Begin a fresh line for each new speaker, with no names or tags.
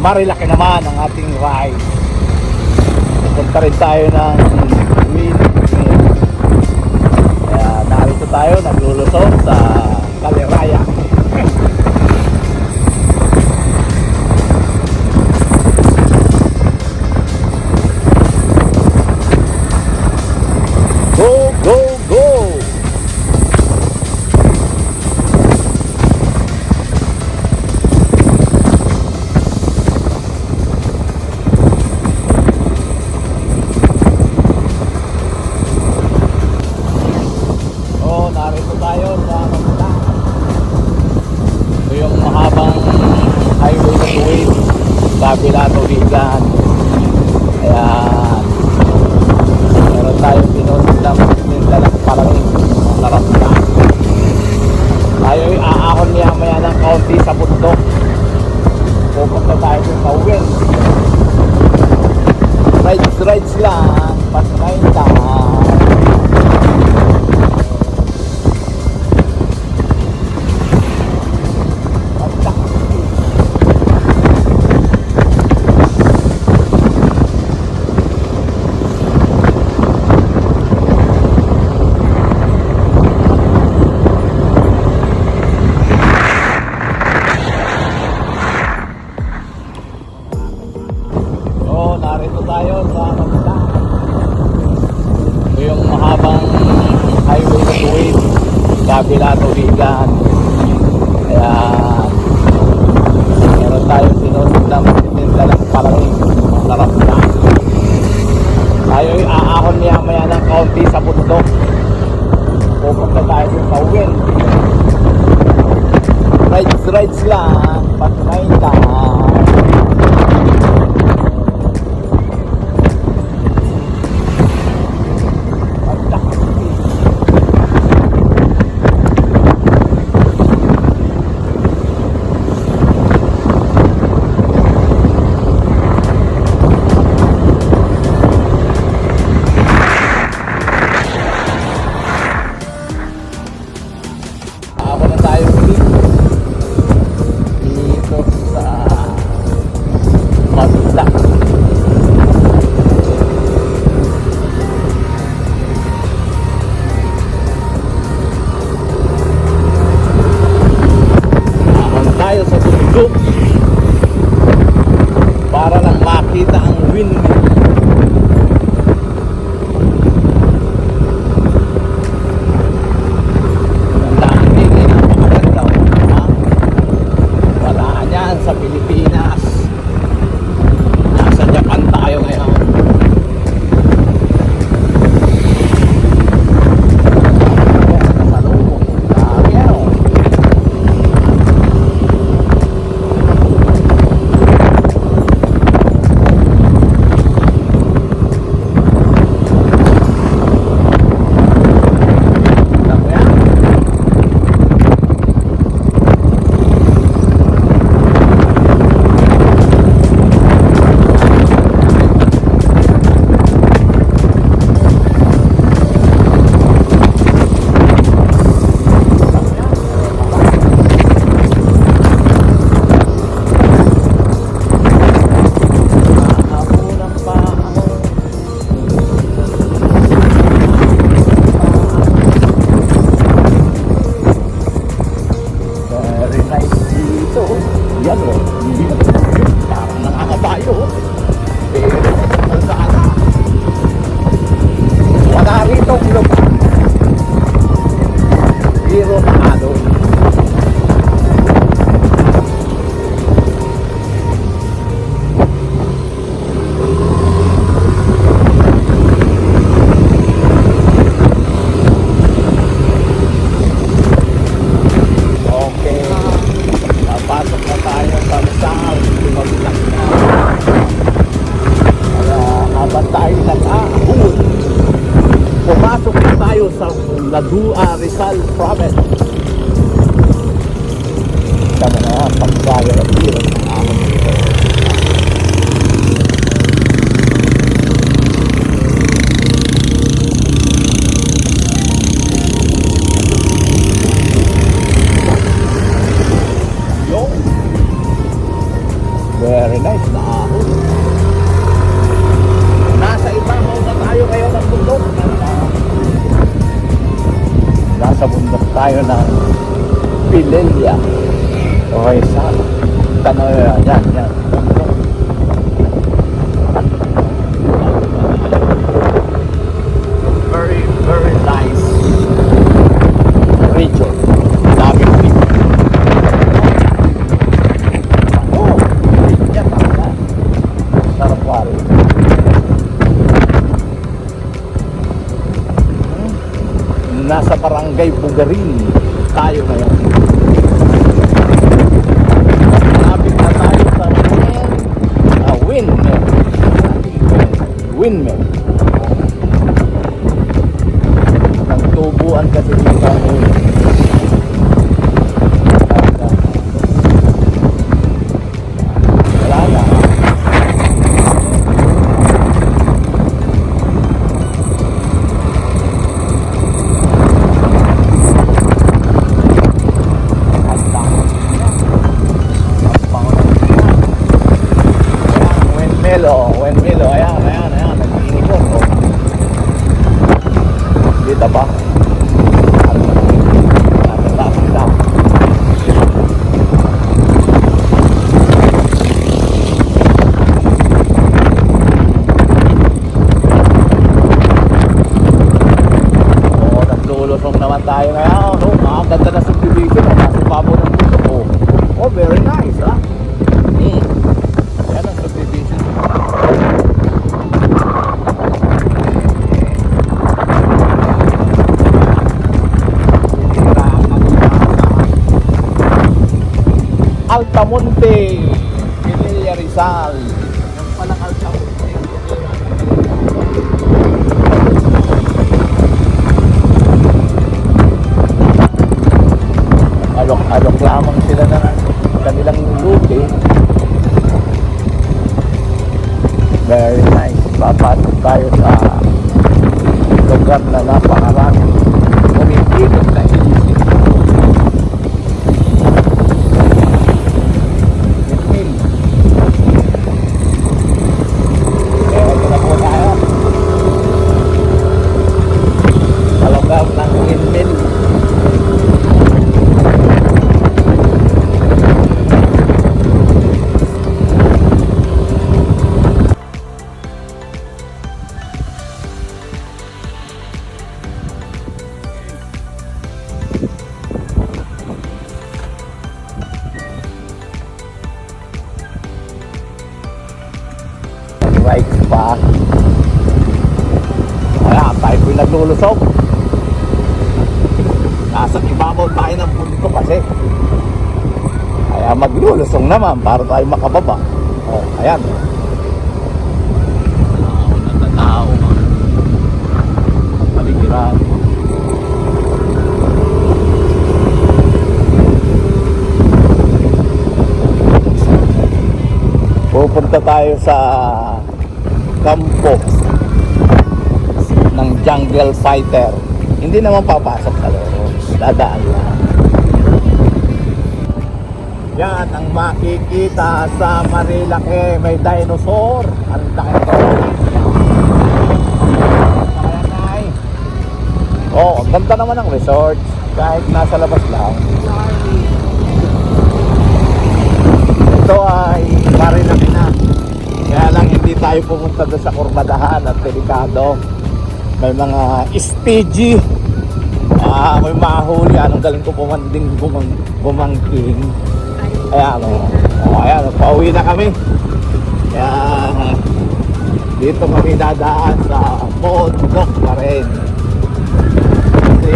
marilaki naman ang ating ride. Punta rin tayo ng windmill. Kaya narito tayo, naglulusong sa Caliraya. Go, go, go! Narito tayo sa Manila. Ito yung mahabang highway na tuwid, kabila tuwigan. Ayan, meron tayong pinunod na dalang palamig, masarap na. Tayo ay aahon niya maya ng kaunti sa bundok. Pupunta tayo sa wind. Rides lang, pasray lang. Narito tayo sa Manila. Ito yung mahabang highway na tuwid, kabila tuwigan. Ayan, meron tayong pinunod na dalang palamig, masarap na. Tayo ay aahon niya maya ng kaunti sa bundok. Pupunta tayo sa wind. Rides lang, pasray lang. Para lang makita ang windmill. Ang dami din, napakaganda. Wala yan sa Pilipinas. Nasa Japan tayo ngayon. Yan o, parang nakakabayo. Pero ang sana, wala rito ang lupa. Pero maano. Pasok na tayo sa Rizal, tumagilak na. Kaya habang tayo nag-aahon, pumasok na tayo sa Rizal Province. Kama na, pag-fire at hero ng ahon dito. Very nice. nasa bundok tayo ng Pililla. Okay, sa Tanoy, yan. Very, very nice region. Daming people. Oh, yan talaga. Sarap wari. Nasa Barangay Bugarin tayo ngayon. Malapit na tayo sa windmill. Windmill. Nagtubuan kasi dito. Wala na. Windmill, ayan, nag-iikot, oh. Dito pa. Lapit lang. Oh, naglulusong naman tayo ngayon, oh. Ganda na subdivision, oh. Nasa babo ng puso, oh. Oh, very nice, ha? Ayan ang subdivision. Altamonte, Pililla, Rizal. Yung palang Altamonte. Alok-alok lamang sila na kanilang luti. Very nice. Papasok tayo sa lugar na napakarami. Kumikilot na isip. Bike pa. Kaya tayo po'y naglulusog. Nasa ibabaw tayo ng bundok kasi. Kaya maglulusong naman para tayo makababa. Oh, ayan. Tao. Paligiran. Pupunta tayo sa kampo ng jungle fighter. Hindi naman papasok sa loob, dadaan lang. Yan ang makikita sa Marilake. May dinosaur. Ang laki ko. Oh, ang ganda naman ng resort kahit nasa labas lang. Ito ay Marilake na. Kaya lang hindi tayo pumunta doon sa Kurbadahan at delikado. May mga stagey. May mahuli. Anong galing ko bumangking. Ayan o. Ayan, pauwi na kami. Kaya dito kami dadaan sa bundok pa rin. Kasi